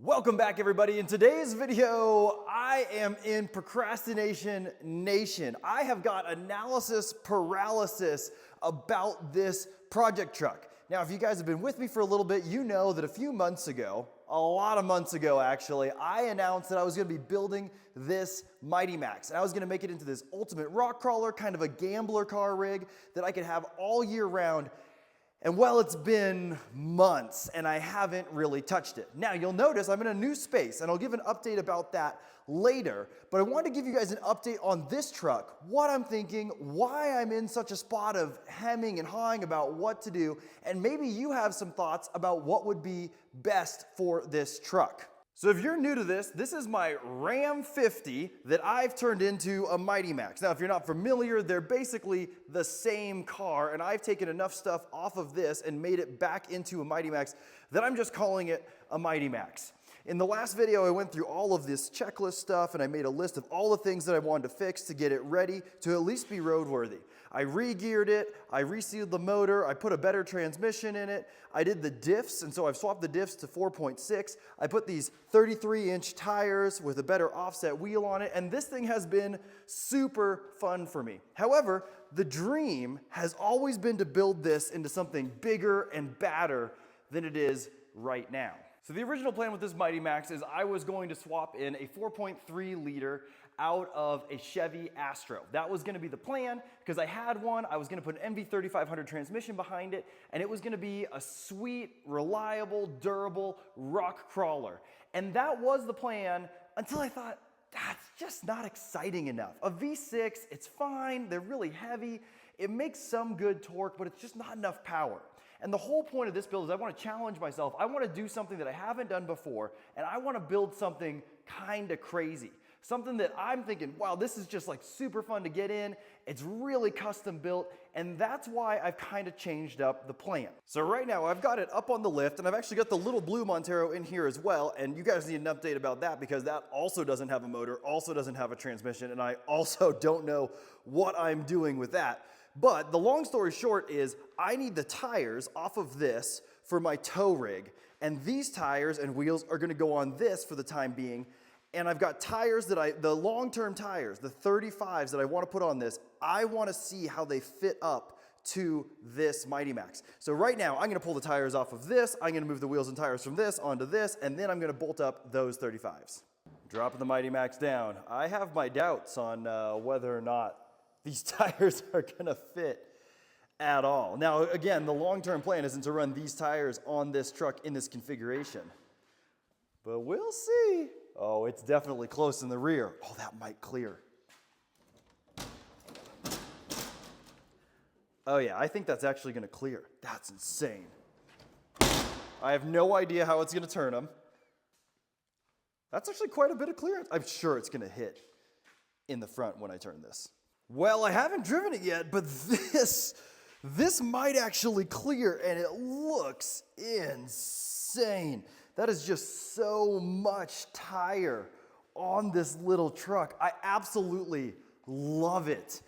Welcome back, everybody. In today's video, I am in procrastination nation. I have got analysis paralysis about this project truck. Now, if you guys have been with me for a little bit, you know that a few months ago, a lot of months ago actually, I announced that I was going to be building this Mighty Max. And I was going to make it into this ultimate rock crawler, kind of a gambler car rig that I could have all year round. And well, it's been months and I haven't really touched it. Now you'll notice I'm in a new space and I'll give an update about that later, but I want to give you guys an update on this truck, what I'm thinking, why I'm in such a spot of hemming and hawing about what to do, and maybe you have some thoughts about what would be best for this truck. So if you're new to this is my Ram 50 that I've turned into a Mighty Max. Now, if you're not familiar, they're basically the same car, and I've taken enough stuff off of this and made it back into a Mighty Max that I'm just calling it a Mighty Max. In the last video, I went through all of this checklist stuff and I made a list of all the things that I wanted to fix to get it ready to at least be roadworthy. I re-geared it, I resealed the motor, I put a better transmission in it, I did the diffs, and so I've swapped the diffs to 4.6. I put these 33-inch tires with a better offset wheel on it, and this thing has been super fun for me. However, the dream has always been to build this into something bigger and badder than it is right now. So the original plan with this Mighty Max is I was going to swap in a 4.3 liter out of a Chevy Astro. That was going to be the plan because I had one. I was going to put an MV3500 transmission behind it, and it was going to be a sweet, reliable, durable rock crawler. And that was the plan until I thought, that's just not exciting enough. A V6, it's fine. They're really heavy. It makes some good torque, but it's just not enough power. And the whole point of this build is I want to challenge myself. I want to do something that I haven't done before, and I want to build something kind of crazy. Something that I'm thinking, wow, this is just like super fun to get in. It's really custom built, and that's why I've kind of changed up the plan. So right now I've got it up on the lift, and I've actually got the little blue Montero in here as well, and you guys need an update about that because that also doesn't have a motor, also doesn't have a transmission, and I also don't know what I'm doing with that. But the long story short is I need the tires off of this for my tow rig, and these tires and wheels are gonna go on this for the time being. And I've got tires that the long-term tires, the 35s that I wanna put on this, I wanna see how they fit up to this Mighty Max. So right now, I'm gonna pull the tires off of this, I'm gonna move the wheels and tires from this onto this, and then I'm gonna bolt up those 35s. Dropping the Mighty Max down. I have my doubts on whether or not these tires are gonna fit at all. Now, again, the long-term plan isn't to run these tires on this truck in this configuration, but we'll see. Oh, it's definitely close in the rear. Oh, that might clear. Oh yeah, I think that's actually gonna clear. That's insane. I have no idea how it's gonna turn them. That's actually quite a bit of clearance. I'm sure it's gonna hit in the front when I turn this. Well, I haven't driven it yet, but this might actually clear, and it looks insane. That is just so much tire on this little truck. I absolutely love it.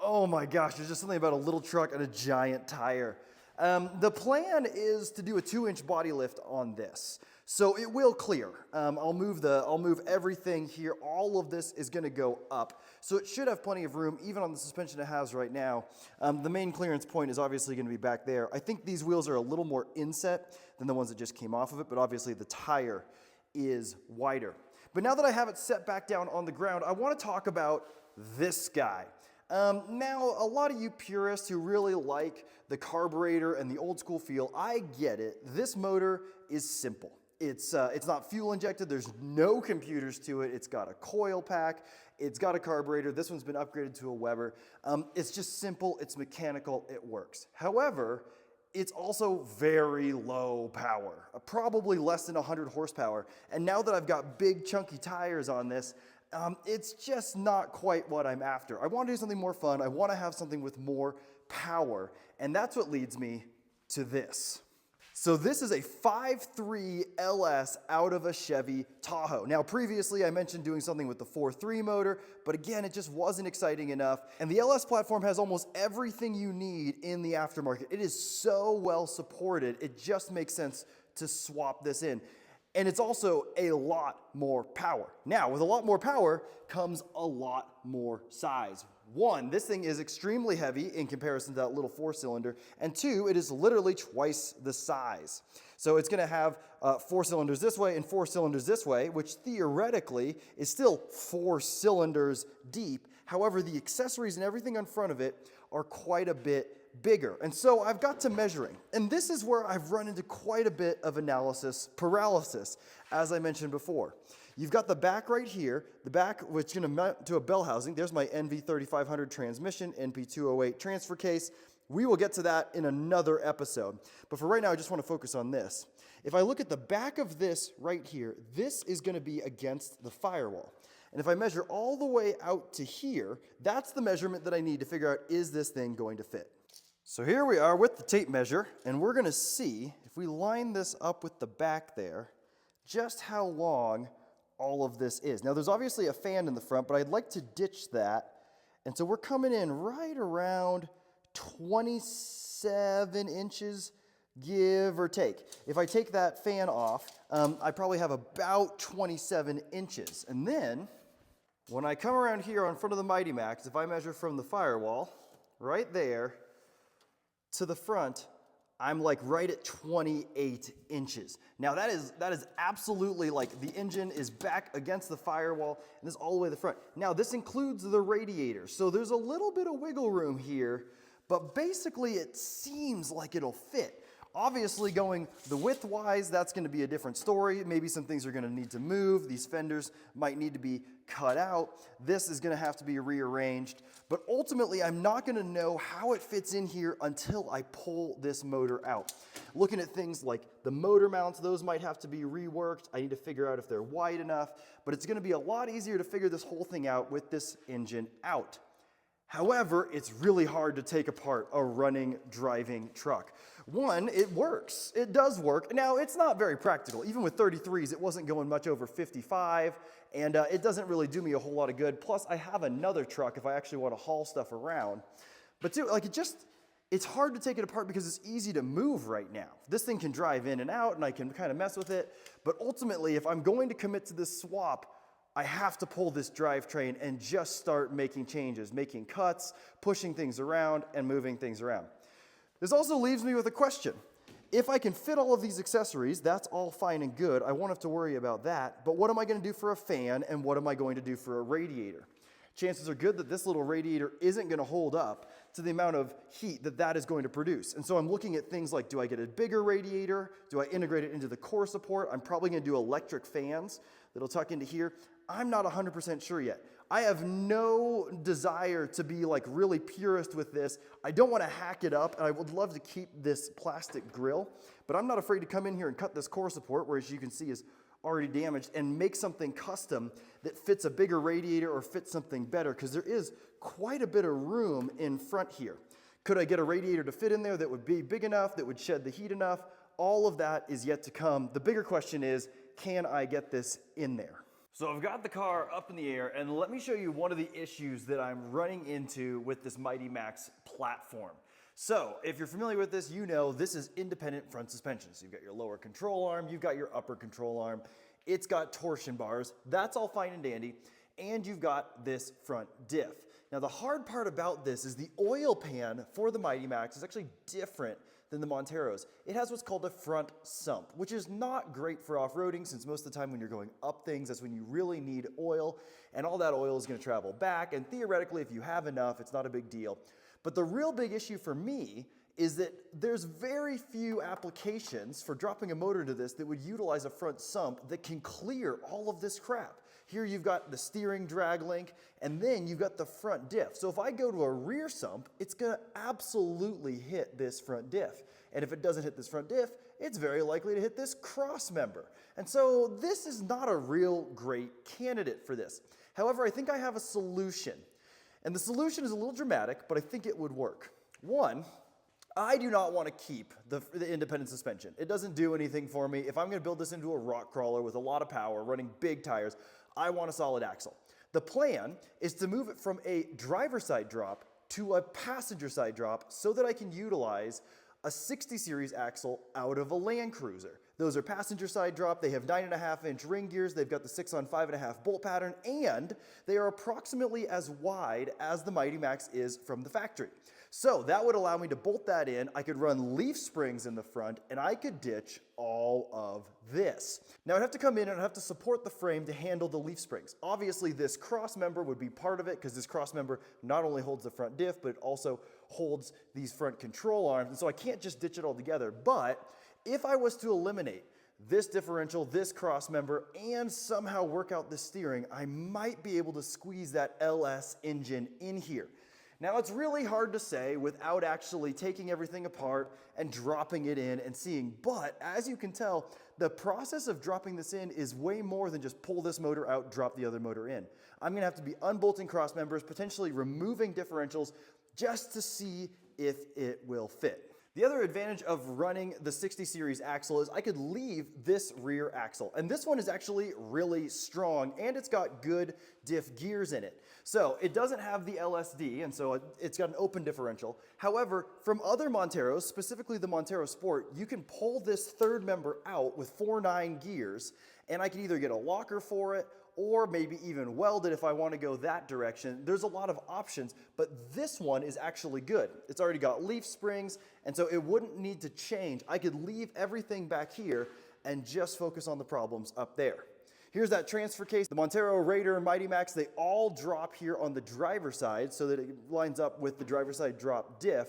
Oh my gosh, there's just something about a little truck and a giant tire. The plan is to do a 2-inch body lift on this. So it will clear. I'll move everything here. All of this is gonna go up. So it should have plenty of room, even on the suspension it has right now. The main clearance point is obviously gonna be back there. I think these wheels are a little more inset than the ones that just came off of it, but obviously the tire is wider. But now that I have it set back down on the ground, I wanna talk about this guy. Now, a lot of you purists who really like the carburetor and the old school feel, I get it. This motor is simple. It's not fuel injected, there's no computers to it, it's got a coil pack, it's got a carburetor, this one's been upgraded to a Weber. It's just simple, it's mechanical, it works. However, it's also very low power, probably less than 100 horsepower. And now that I've got big chunky tires on this, it's just not quite what I'm after. I want to do something more fun, I want to have something with more power, and that's what leads me to this. So this is a 5.3 LS out of a Chevy Tahoe. Now previously I mentioned doing something with the 4.3 motor, but again, it just wasn't exciting enough. And the LS platform has almost everything you need in the aftermarket. It is so well supported, it just makes sense to swap this in. And it's also a lot more power. Now, with a lot more power comes a lot more size. One, this thing is extremely heavy in comparison to that little 4-cylinder. And two, it is literally twice the size. So it's gonna have 4 cylinders this way and 4 cylinders this way, which theoretically is still 4 cylinders deep. However, the accessories and everything in front of it are quite a bit bigger. And so I've got to measuring. And this is where I've run into quite a bit of analysis paralysis, as I mentioned before. You've got the back right here, the back which is going to mount to a bell housing. There's my NV3500 transmission, NP208 transfer case. We will get to that in another episode. But for right now, I just want to focus on this. If I look at the back of this right here, this is going to be against the firewall. And if I measure all the way out to here, that's the measurement that I need to figure out, is this thing going to fit? So here we are with the tape measure, and we're going to see, if we line this up with the back there, just how long all of this is. Now there's obviously a fan in the front, but I'd like to ditch that. And so we're coming in right around 27 inches, give or take. If I take that fan off, I probably have about 27 inches. And then, when I come around here in front of the Mighty Max, if I measure from the firewall, right there, to the front, I'm like right at 28 inches. Now that is absolutely, like, the engine is back against the firewall and this all the way to the front. Now this includes the radiator, so there's a little bit of wiggle room here, but basically it seems like it'll fit. Obviously going the width-wise, that's going to be a different story. Maybe some things are going to need to move. These fenders might need to be cut out. This is going to have to be rearranged. But ultimately, I'm not going to know how it fits in here until I pull this motor out. Looking at things like the motor mounts, those might have to be reworked. I need to figure out if they're wide enough. But it's going to be a lot easier to figure this whole thing out with this engine out. However, it's really hard to take apart a running, driving truck. One, it works. It does work. Now, it's not very practical. Even with 33s, it wasn't going much over 55, and it doesn't really do me a whole lot of good. Plus, I have another truck if I actually want to haul stuff around. But too, like, it's hard to take it apart because it's easy to move right now. This thing can drive in and out, and I can kind of mess with it. But ultimately, if I'm going to commit to this swap, I have to pull this drivetrain and just start making changes, making cuts, pushing things around, and moving things around. This also leaves me with a question. If I can fit all of these accessories, that's all fine and good. I won't have to worry about that. But what am I going to do for a fan, and what am I going to do for a radiator? Chances are good that this little radiator isn't going to hold up to the amount of heat that is going to produce. And so I'm looking at things like, do I get a bigger radiator? Do I integrate it into the core support? I'm probably going to do electric fans that'll tuck into here. I'm not 100% sure yet. I have no desire to be like really purist with this. I don't want to hack it up, and I would love to keep this plastic grill, but I'm not afraid to come in here and cut this core support, where as you can see is already damaged, and make something custom that fits a bigger radiator or fits something better, because there is quite a bit of room in front here. Could I get a radiator to fit in there that would be big enough, that would shed the heat enough? All of that is yet to come. The bigger question is, can I get this in there? So I've got the car up in the air, and let me show you one of the issues that I'm running into with this Mighty Max platform. So if you're familiar with this, you know this is independent front suspension. So you've got your lower control arm, you've got your upper control arm, it's got torsion bars, that's all fine and dandy, and you've got this front diff. Now the hard part about this is the oil pan for the Mighty Max is actually different than the Monteros. It has what's called a front sump, which is not great for off-roading, since most of the time when you're going up things, that's when you really need oil, and all that oil is going to travel back, and theoretically, if you have enough, it's not a big deal. But the real big issue for me is that there's very few applications for dropping a motor into this that would utilize a front sump that can clear all of this crap. Here you've got the steering drag link, and then you've got the front diff. So if I go to a rear sump, it's gonna absolutely hit this front diff. And if it doesn't hit this front diff, it's very likely to hit this cross member. And so this is not a real great candidate for this. However, I think I have a solution. And the solution is a little dramatic, but I think it would work. One, I do not want to keep the independent suspension. It doesn't do anything for me. If I'm going to build this into a rock crawler with a lot of power, running big tires, I want a solid axle. The plan is to move it from a driver's side drop to a passenger side drop so that I can utilize a 60 series axle out of a Land Cruiser. Those are passenger side drop. They have 9.5-inch ring gears. They've got the 6 on 5.5 bolt pattern, and they are approximately as wide as the Mighty Max is from the factory. So that would allow me to bolt that in. I could run leaf springs in the front, and I could ditch all of this. Now I'd have to come in and I'd have to support the frame to handle the leaf springs. Obviously this cross member would be part of it, because this cross member not only holds the front diff, but it also holds these front control arms. And so I can't just ditch it all together. But if I was to eliminate this differential, this cross member, and somehow work out the steering, I might be able to squeeze that LS engine in here. Now it's really hard to say without actually taking everything apart and dropping it in and seeing, but as you can tell, the process of dropping this in is way more than just pull this motor out, drop the other motor in. I'm gonna have to be unbolting cross members, potentially removing differentials, just to see if it will fit. The other advantage of running the 60 series axle is I could leave this rear axle. And this one is actually really strong, and it's got good diff gears in it. So it doesn't have the LSD, and so it's got an open differential. However, from other Monteros, specifically the Montero Sport, you can pull this third member out with 4.9 gears, and I can either get a locker for it, or maybe even weld it if I want to go that direction. There's a lot of options, but this one is actually good. It's already got leaf springs, and so it wouldn't need to change. I could leave everything back here and just focus on the problems up there. Here's that transfer case. The Montero, Raider, Mighty Max, they all drop here on the driver's side so that it lines up with the driver's side drop diff.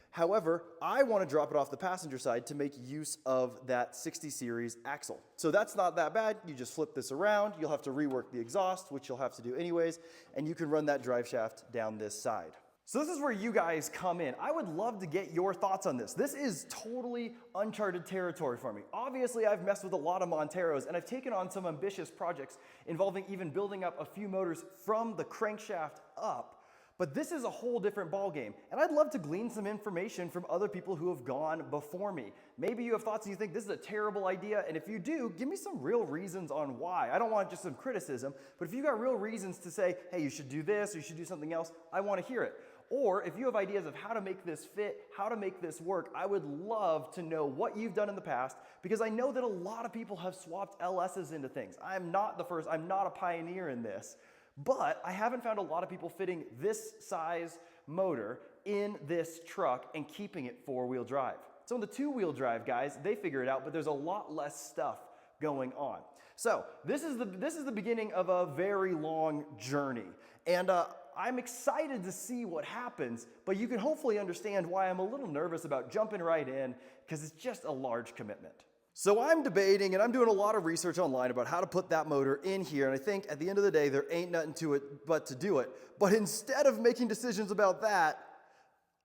However, I want to drop it off the passenger side to make use of that 60 series axle. So that's not that bad. You just flip this around. You'll have to rework the exhaust, which you'll have to do anyways, and you can run that drive shaft down this side. So this is where you guys come in. I would love to get your thoughts on this. This is totally uncharted territory for me. Obviously, I've messed with a lot of Monteros, and I've taken on some ambitious projects involving even building up a few motors from the crankshaft up. But this is a whole different ballgame, and I'd love to glean some information from other people who have gone before me. Maybe you have thoughts and you think this is a terrible idea, and if you do, give me some real reasons on why. I don't want just some criticism, but if you got real reasons to say, hey, you should do this, or you should do something else, I want to hear it. Or if you have ideas of how to make this fit, how to make this work, I would love to know what you've done in the past, because I know that a lot of people have swapped LSs into things. I'm not the first, I'm not a pioneer in this. But I haven't found a lot of people fitting this size motor in this truck and keeping it four-wheel drive. So in the two-wheel drive guys, they figure it out, but there's a lot less stuff going on. So this is the beginning of a very long journey. And I'm excited to see what happens, but you can hopefully understand why I'm a little nervous about jumping right in, because it's just a large commitment. So I'm debating, and I'm doing a lot of research online about how to put that motor in here, and I think at the end of the day, there ain't nothing to it but to do it. But instead of making decisions about that,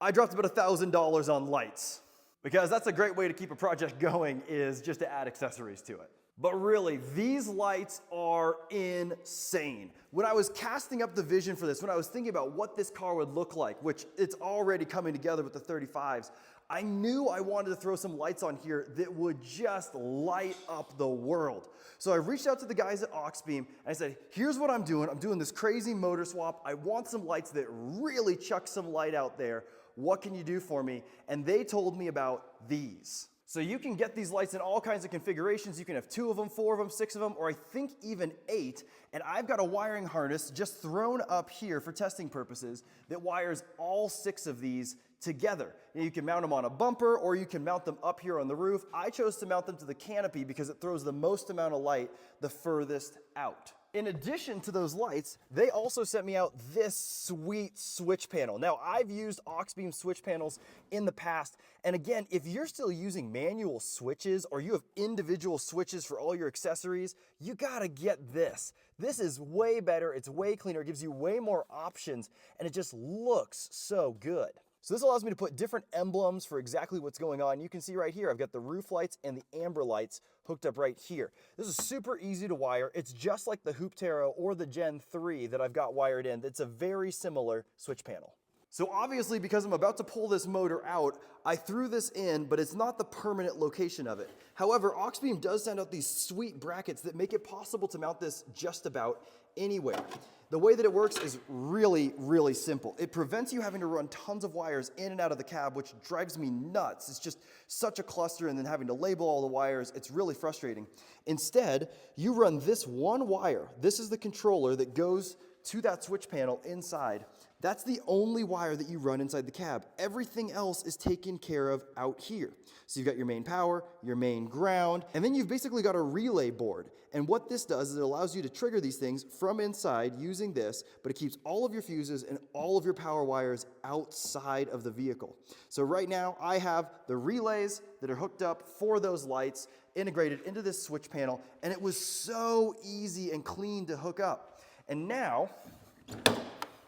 I dropped about $1,000 on lights, because that's a great way to keep a project going, is just to add accessories to it. But really, these lights are insane. When I was casting up the vision for this, when I was thinking about what this car would look like, which it's already coming together with the 35s, I knew I wanted to throw some lights on here that would just light up the world. So I reached out to the guys at Auxbeam and I said, here's what I'm doing. I'm doing this crazy motor swap. I want some lights that really chuck some light out there. What can you do for me? And they told me about these. So you can get these lights in all kinds of configurations. You can have 2 of them, 4 of them, 6 of them, or I think even 8. And I've got a wiring harness just thrown up here for testing purposes that wires all 6 of these together. You can mount them on a bumper, or you can mount them up here on the roof. I chose to mount them to the canopy because it throws the most amount of light the furthest out. In addition to those lights, they also sent me out this sweet switch panel. Now, I've used Auxbeam switch panels in the past, and again, if you're still using manual switches or you have individual switches for all your accessories, you gotta get this. This is way better, it's way cleaner, it gives you way more options, and it just looks so good. So this allows me to put different emblems for exactly what's going on. You can see right here, I've got the roof lights and the amber lights hooked up right here. This is super easy to wire. It's just like the Hooptero or the Gen 3 that I've got wired in. It's a very similar switch panel. So obviously, because I'm about to pull this motor out, I threw this in, but it's not the permanent location of it. However, Auxbeam does send out these sweet brackets that make it possible to mount this just about anywhere. The way that it works is really, really simple. It prevents you having to run tons of wires in and out of the cab, which drives me nuts. It's just such a cluster, and then having to label all the wires, it's really frustrating. Instead, you run this one wire. This is the controller that goes to that switch panel inside. That's the only wire that you run inside the cab. Everything else is taken care of out here. So you've got your main power, your main ground, and then you've basically got a relay board. And what this does is it allows you to trigger these things from inside using this, but it keeps all of your fuses and all of your power wires outside of the vehicle. So right now I have the relays that are hooked up for those lights integrated into this switch panel, and it was so easy and clean to hook up. And now,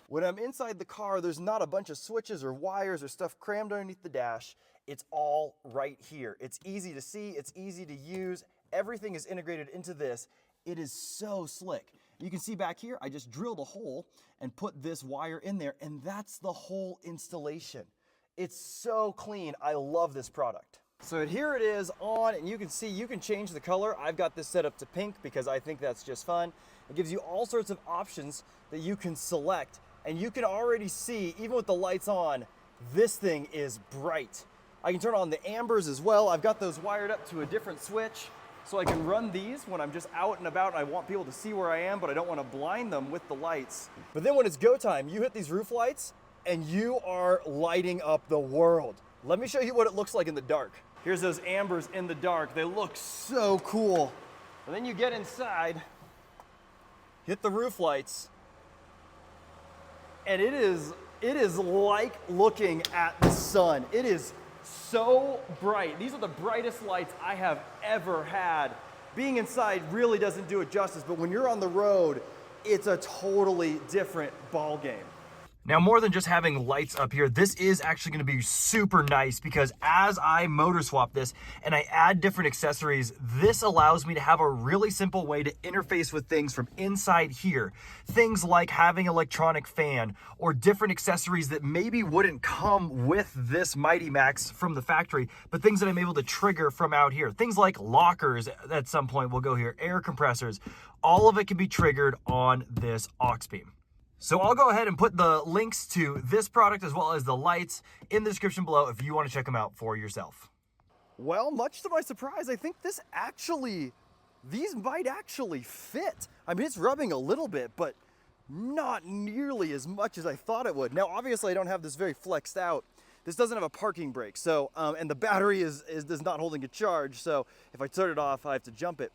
when I'm inside the car, there's not a bunch of switches or wires or stuff crammed underneath the dash. It's all right here. It's easy to see, it's easy to use. Everything is integrated into this. It is so slick. You can see back here, I just drilled a hole and put this wire in there, and that's the whole installation. It's so clean. I love this product. So here it is on, and you can see you can change the color. I've got this set up to pink because I think that's just fun. It gives you all sorts of options that you can select, and you can already see, even with the lights on, this thing is bright. I can turn on the ambers as well. I've got those wired up to a different switch, so I can run these when I'm just out and about and I want people to see where I am, but I don't want to blind them with the lights. But then when it's go time, you hit these roof lights and you are lighting up the world. Let me show you what it looks like in the dark. Here's those ambers in the dark. They look so cool. And then you get inside, hit the roof lights, and it is like looking at the sun. It is so bright. These are the brightest lights I have ever had. Being inside really doesn't do it justice, but when you're on the road, it's a totally different ball game. Now, more than just having lights up here, this is actually going to be super nice because as I motor swap this and I add different accessories, this allows me to have a really simple way to interface with things from inside here. Things like having electronic fan or different accessories that maybe wouldn't come with this Mighty Max from the factory, but things that I'm able to trigger from out here. Things like lockers at some point will go here, air compressors. All of it can be triggered on this Auxbeam. So I'll go ahead and put the links to this product as well as the lights in the description below if you want to check them out for yourself. Well, much to my surprise, I think these might actually fit. I mean, it's rubbing a little bit, but not nearly as much as I thought it would. Now, obviously, I don't have this very flexed out. This doesn't have a parking brake, so and the battery is not holding a charge, so if I turn it off, I have to jump it.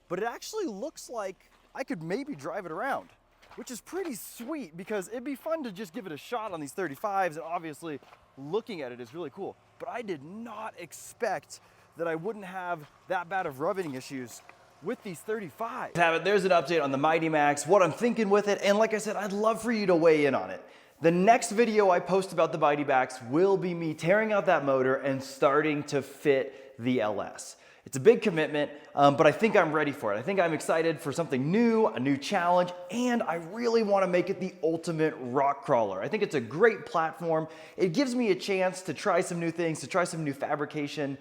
But it actually looks like I could maybe drive it around, which is pretty sweet because it'd be fun to just give it a shot on these 35s, and obviously looking at it is really cool. But I did not expect that I wouldn't have that bad of rubbing issues with these 35s. There's an update on the Mighty Max, what I'm thinking with it, and like I said, I'd love for you to weigh in on it. The next video I post about the Mighty Max will be me tearing out that motor and starting to fit the LS. It's a big commitment, but I think I'm ready for it. I think I'm excited for something new, a new challenge, and I really want to make it the ultimate rock crawler. I think it's a great platform. It gives me a chance to try some new things, to try some new fabrication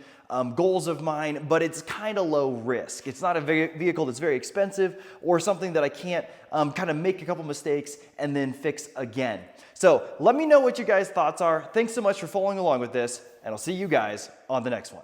goals of mine, but it's kind of low risk. It's not a vehicle that's very expensive or something that I can't kind of make a couple mistakes and then fix again. So let me know what you guys' thoughts are. Thanks so much for following along with this, and I'll see you guys on the next one.